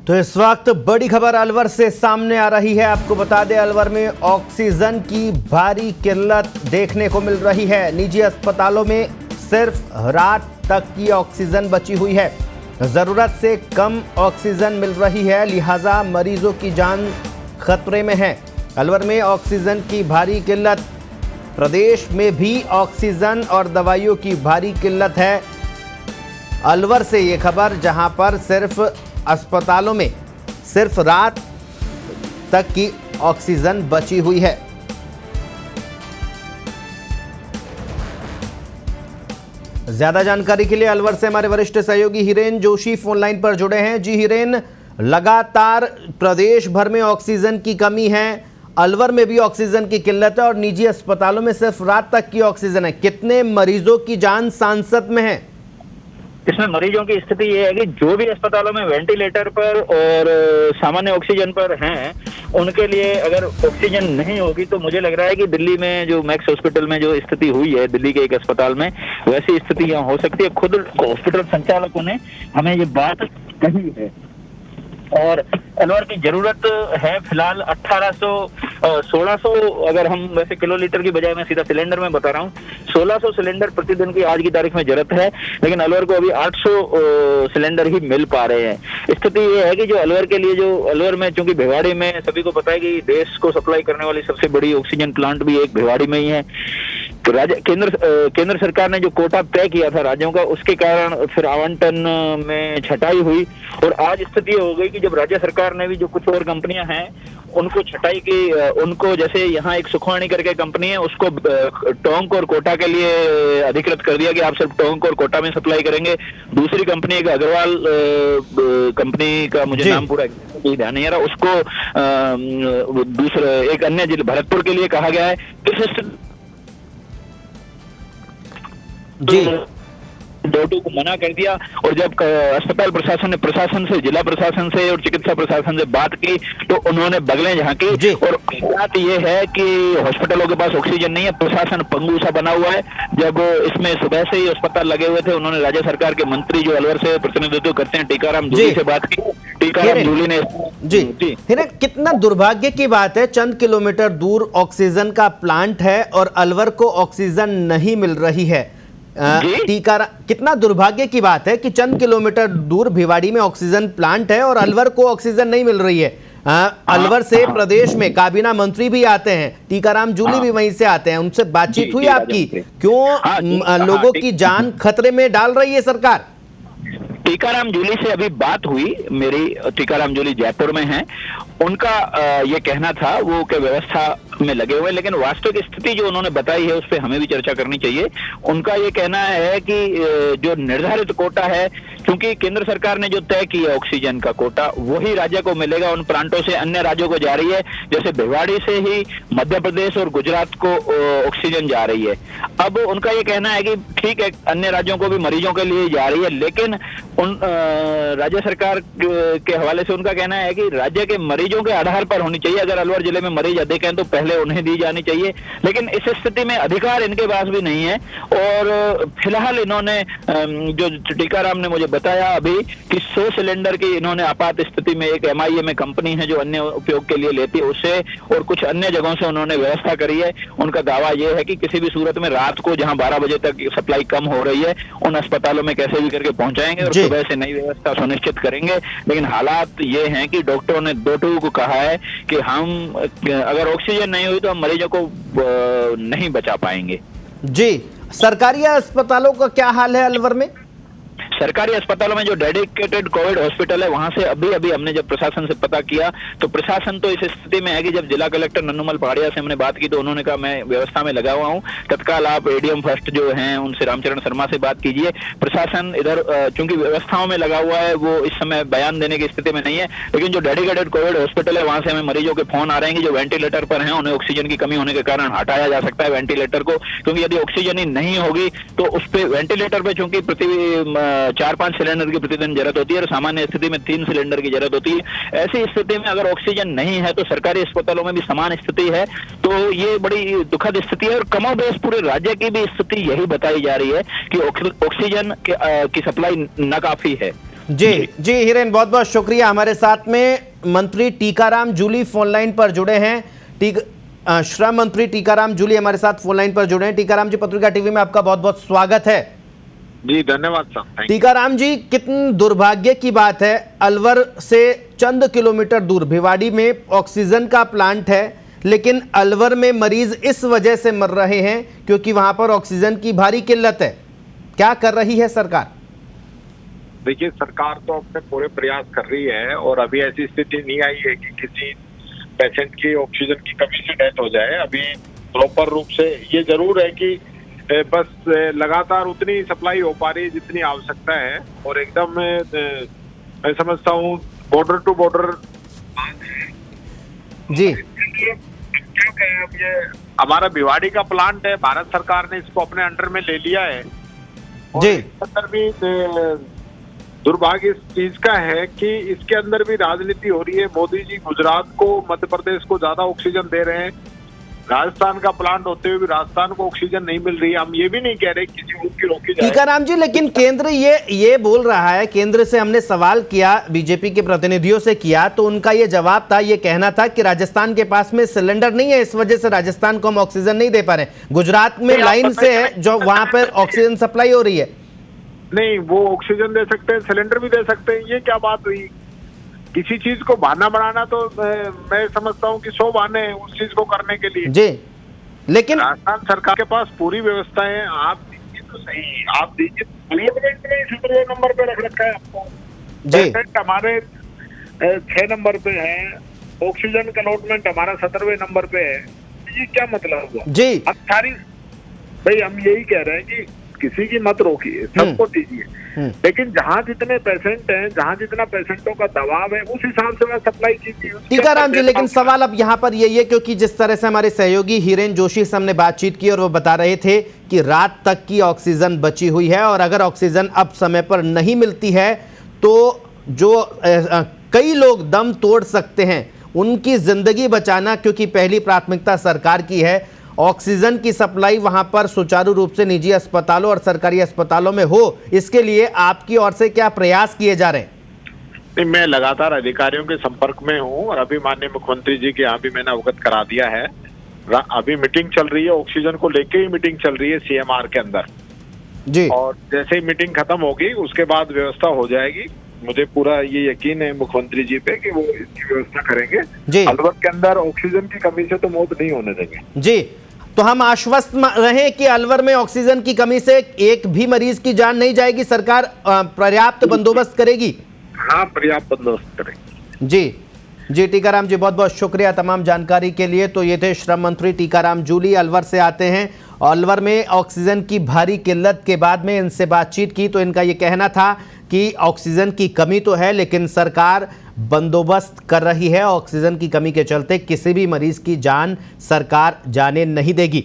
तो इस वक्त बड़ी खबर अलवर से सामने आ रही है। आपको बता दें, अलवर में ऑक्सीजन की भारी किल्लत देखने को मिल रही है। निजी अस्पतालों में सिर्फ रात तक की ऑक्सीजन बची हुई है। ज़रूरत से कम ऑक्सीजन मिल रही है, लिहाजा मरीजों की जान खतरे में है। अलवर में ऑक्सीजन की भारी किल्लत, प्रदेश में भी ऑक्सीजन और दवाइयों की भारी किल्लत है। अलवर से ये खबर, जहां पर सिर्फ अस्पतालों में सिर्फ रात तक की ऑक्सीजन बची हुई है। ज्यादा जानकारी के लिए अलवर से हमारे वरिष्ठ सहयोगी हिरेन जोशी फोन लाइन पर जुड़े हैं। जी हिरेन, लगातार प्रदेश भर में ऑक्सीजन की कमी है, अलवर में भी ऑक्सीजन की किल्लत है और निजी अस्पतालों में सिर्फ रात तक की ऑक्सीजन है। कितने मरीजों की जान सांसत में है? इसमें मरीजों की स्थिति ये है कि जो भी अस्पतालों में वेंटिलेटर पर और सामान्य ऑक्सीजन पर हैं, उनके लिए अगर ऑक्सीजन नहीं होगी तो मुझे लग रहा है कि दिल्ली में जो मैक्स हॉस्पिटल में जो स्थिति हुई है, दिल्ली के एक अस्पताल में, वैसी स्थिति यहाँ हो सकती है। खुद हॉस्पिटल संचालकों ने हमें ये बात कही है। और अलवर की जरूरत है फिलहाल 1600 अगर हम वैसे किलोलीटर की बजाय मैं सीधा सिलेंडर में बता रहा हूँ, 1600 सिलेंडर प्रतिदिन की आज की तारीख में जरूरत है, लेकिन अलवर को अभी 800 सिलेंडर ही मिल पा रहे हैं। स्थिति ये है कि जो अलवर के लिए, जो अलवर में, चूंकि भिवाड़ी में सभी को पता है कि देश को सप्लाई करने वाली सबसे बड़ी ऑक्सीजन प्लांट भी एक भिवाड़ी में ही है। तो केंद्र सरकार ने जो कोटा तय किया था राज्यों का, उसके कारण फिर आवंटन में छटाई हुई और आज स्थिति हो गई कि जब राज्य सरकार ने भी, जो कुछ और कंपनियां हैं उनको छटाई की, उनको, जैसे यहाँ एक सुखवाणी करके कंपनी है, उसको टोंक और कोटा के लिए अधिकृत कर दिया कि आप सिर्फ टोंक और कोटा में सप्लाई करेंगे। दूसरी कंपनी, एक अग्रवाल कंपनी का मुझे नाम पूरा ध्यान नहीं आ रहा, उसको दूसरे एक अन्य जिले भरतपुर के लिए कहा गया है। जी, डोटू को मना कर दिया। और जब अस्पताल प्रशासन ने प्रशासन से, जिला प्रशासन से और चिकित्सा प्रशासन से बात की तो उन्होंने बगलें झांकी। और बात ये है कि हॉस्पिटलों के पास ऑक्सीजन नहीं है, प्रशासन पंगु सा बना हुआ है। जब इसमें सुबह से ही अस्पताल लगे हुए थे, उन्होंने राज्य सरकार के मंत्री जो अलवर से प्रतिनिधित्व करते हैं, टीकाराम जूली से बात की। टीकाराम जूली ने जी कितना दुर्भाग्य की बात है, चंद किलोमीटर दूर ऑक्सीजन का प्लांट है और अलवर को ऑक्सीजन नहीं मिल रही है। कितना दुर्भाग्य की बात है कि चंद किलोमीटर दूर भिवाड़ी में ऑक्सीजन प्लांट है और अलवर को ऑक्सीजन नहीं मिल रही है। अलवर से प्रदेश में काबीना मंत्री भी आते हैं, टीकाराम जूली भी वहीं से आते हैं, उनसे बातचीत हुई आपकी? क्यों लोगों की जान खतरे में डाल रही है सरकार? टीकाराम जूली से अभी बात हुई मेरी, टीकाराम जूली जयपुर में हैं। उनका ये कहना था वो कि व्यवस्था में लगे हुए, लेकिन वास्तविक स्थिति जो उन्होंने बताई है उस पर हमें भी चर्चा करनी चाहिए। उनका ये कहना है कि जो निर्धारित कोटा है, क्योंकि केंद्र सरकार ने जो तय किया ऑक्सीजन का कोटा, वही राज्य को मिलेगा, उन प्लांटों से अन्य राज्यों को जा रही है। जैसे भिवाड़ी से ही मध्य प्रदेश और गुजरात को ऑक्सीजन जा रही है। अब उनका ये कहना है कि ठीक है, अन्य राज्यों को भी मरीजों के लिए जा रही है, लेकिन उन राज्य सरकार के हवाले से उनका कहना है कि राज्य के मरीजों के आधार पर होनी चाहिए। अगर अलवर जिले में मरीज अधिक हैं तो पहले उन्हें दी जानी चाहिए, लेकिन इस स्थिति में अधिकार इनके पास भी नहीं है। और फिलहाल इन्होंने, जो टीकाराम ने मुझे बताया अभी, कि 100 सिलेंडर की इन्होंने आपात स्थिति में, एक MIA में कंपनी है जो अन्य उपयोग के लिए लेती है, उससे और कुछ अन्य जगहों से उन्होंने व्यवस्था करी है। उनका दावा यह है कि किसी भी सूरत में रात को, जहां 12 बजे तक सप्लाई कम हो रही है, उन अस्पतालों में कैसे भी करके पहुंचाएंगे और सुबह से नई व्यवस्था सुनिश्चित करेंगे। लेकिन हालात ये हैं कि डॉक्टरों ने डोटू को कहा है कि हम, अगर ऑक्सीजन नहीं हुई तो हम मरीजों को नहीं बचा पाएंगे। जी, सरकारी अस्पतालों का क्या हाल है अलवर में? सरकारी अस्पतालों में जो डेडिकेटेड कोविड हॉस्पिटल है, वहां से अभी हमने जब प्रशासन से पता किया तो प्रशासन तो इस स्थिति में है कि जब जिला कलेक्टर नन्नूमल पहाड़िया से हमने बात की तो उन्होंने कहा मैं व्यवस्था में लगा हुआ हूं, तत्काल आप ADM फर्स्ट जो हैं उनसे, रामचरण शर्मा से बात कीजिए। प्रशासन इधर चूंकि व्यवस्थाओं में लगा हुआ है, वो इस समय बयान देने की स्थिति में नहीं है। लेकिन जो डेडिकेटेड कोविड हॉस्पिटल है, वहां से हमें मरीजों के फोन आ रहे हैं कि जो वेंटिलेटर पर हैं उन्हें ऑक्सीजन की कमी होने के कारण हटाया जा सकता है वेंटिलेटर को, क्योंकि यदि ऑक्सीजन ही नहीं होगी तो उस पर वेंटिलेटर पे चूंकि प्रति 4-5 सिलेंडर की प्रतिदिन जरूरत होती है और सामान्य स्थिति में 3 सिलेंडर की जरूरत होती है। ऐसी स्थिति में अगर ऑक्सीजन नहीं है तो सरकारी अस्पतालों में भी समान स्थिति है, तो ये बड़ी दुखद स्थिति है। और कमोबेश पूरे राज्य की भी स्थिति यही बताई जा रही है कि ऑक्सीजन की सप्लाई नाकाफी है। जी जी हिरेन, बहुत बहुत शुक्रिया। हमारे साथ में मंत्री टीकाराम जूली फोन लाइन पर जुड़े हैं। श्रम मंत्री टीकाराम जूली हमारे साथ फोन लाइन पर जुड़े हैं। टीकाराम जी, पत्रिका टीवी में आपका बहुत बहुत स्वागत है। जी धन्यवाद सर। टीकाराम जी, कितनी दुर्भाग्य की बात है, अलवर से चंद किलोमीटर दूर भिवाड़ी में ऑक्सीजन का प्लांट है, लेकिन अलवर में मरीज इस वजह से मर रहे हैं क्योंकि वहां पर ऑक्सीजन की भारी किल्लत है। क्या कर रही है सरकार? देखिए, सरकार तो अपने पूरे प्रयास कर रही है और अभी ऐसी स्थिति नहीं आई है कि किसी पेशेंट की ऑक्सीजन की कमी से डेथ हो जाए। अभी प्रॉपर रूप से ये जरूर है कि बस लगातार उतनी सप्लाई हो पा रही है जितनी आवश्यकता है, और एकदम मैं समझता हूँ बॉर्डर टू बॉर्डर। जी, क्या कहें, अब ये हमारा भिवाड़ी का प्लांट है, भारत सरकार ने इसको अपने अंडर में ले लिया है। और जी। इस अंदर भी दुर्भाग्य इस चीज का है कि इसके अंदर भी राजनीति हो रही है। मोदी जी गुजरात को, मध्य प्रदेश को ज्यादा ऑक्सीजन दे रहे हैं, राजस्थान का प्लांट होते हुए भी राजस्थान को ऑक्सीजन नहीं मिल रही है। हम ये भी नहीं कह रहे किसी मुल्क की रोकी जाए। टीकाराम जी, लेकिन केंद्र ये बोल रहा है, केंद्र से हमने सवाल किया, बीजेपी के प्रतिनिधियों से किया, तो उनका ये जवाब था, ये कहना था कि राजस्थान के पास में सिलेंडर नहीं है, इस वजह से राजस्थान को हम ऑक्सीजन नहीं दे पा रहे। गुजरात में लाइन से है जो वहां पर ऑक्सीजन सप्लाई हो रही है। नहीं, वो ऑक्सीजन दे सकते हैं, सिलेंडर भी दे सकते हैं। ये क्या बात हुई? किसी चीज को बहाना बनाना तो मैं समझता हूँ कि 100 बहाने हैं उस चीज को करने के लिए। जी, लेकिन राजस्थान सरकार के पास पूरी व्यवस्था है। आप दीजिए तो सही, आप दीजिए। अलॉटमेंट में 17वें नंबर पे रख रखा है आपको। जी। पेशेंट हमारे 6 नंबर पे है, ऑक्सीजन का अलॉटमेंट हमारा 17वें नंबर पे है। ये क्या मतलब हुआ? जी। अब सारी भाई हम यही कह रहे हैं कि किसी की मत रोकिए, सबको दीजिए, लेकिन जहाँ जितने पेशेंट हैं, जहाँ जितना पेशेंटों का दबाव है, उस हिसाब से मैं सप्लाई कीजिए। टीकाराम जी, लेकिन सवाल अब यहाँ पर यही है, क्योंकि जिस तरह से हमारे सहयोगी हिरेन जोशी से हमने बातचीत की और वो बता रहे थे कि रात तक की ऑक्सीजन बची हुई है, और अगर ऑक्सीजन अब समय पर नहीं मिलती है तो जो कई लोग दम तोड़ सकते हैं, उनकी जिंदगी बचाना क्योंकि पहली प्राथमिकता सरकार की है। ऑक्सीजन की सप्लाई वहां पर सुचारू रूप से निजी अस्पतालों और सरकारी अस्पतालों में हो, इसके लिए आपकी ओर से क्या प्रयास किए जा रहे हैं? नहीं, मैं लगातार अधिकारियों के संपर्क में हूँ और अभी माननीय मुख्यमंत्री जी के यहाँ भी मैंने अवगत करा दिया है। अभी मीटिंग चल रही है, ऑक्सीजन को लेके ही मीटिंग चल रही है सीएमआर के अंदर जी। और जैसे ही मीटिंग खत्म होगी उसके बाद व्यवस्था हो जाएगी। मुझे पूरा ये यकीन है मुख्यमंत्री जी पे कि वो इसकी व्यवस्था करेंगे। जी। अलवर के अंदर ऑक्सीजन की कमी से तो मौत नहीं होने देंगे। जी, तो हम आश्वस्त रहे कि अलवर में ऑक्सीजन की कमी से एक भी मरीज की जान नहीं जाएगी, सरकार पर्याप्त बंदोबस्त करेगी। हाँ, पर्याप्त बंदोबस्त करेगी। जी जी, टीकाराम जी, बहुत बहुत शुक्रिया तमाम जानकारी के लिए। तो ये थे श्रम मंत्री टीकाराम जूली, अलवर से आते हैं। अलवर में ऑक्सीजन की भारी किल्लत के बाद में इनसे बातचीत की तो इनका ये कहना था कि ऑक्सीजन की कमी तो है, लेकिन सरकार बंदोबस्त कर रही है। ऑक्सीजन की कमी के चलते किसी भी मरीज की जान सरकार जाने नहीं देगी।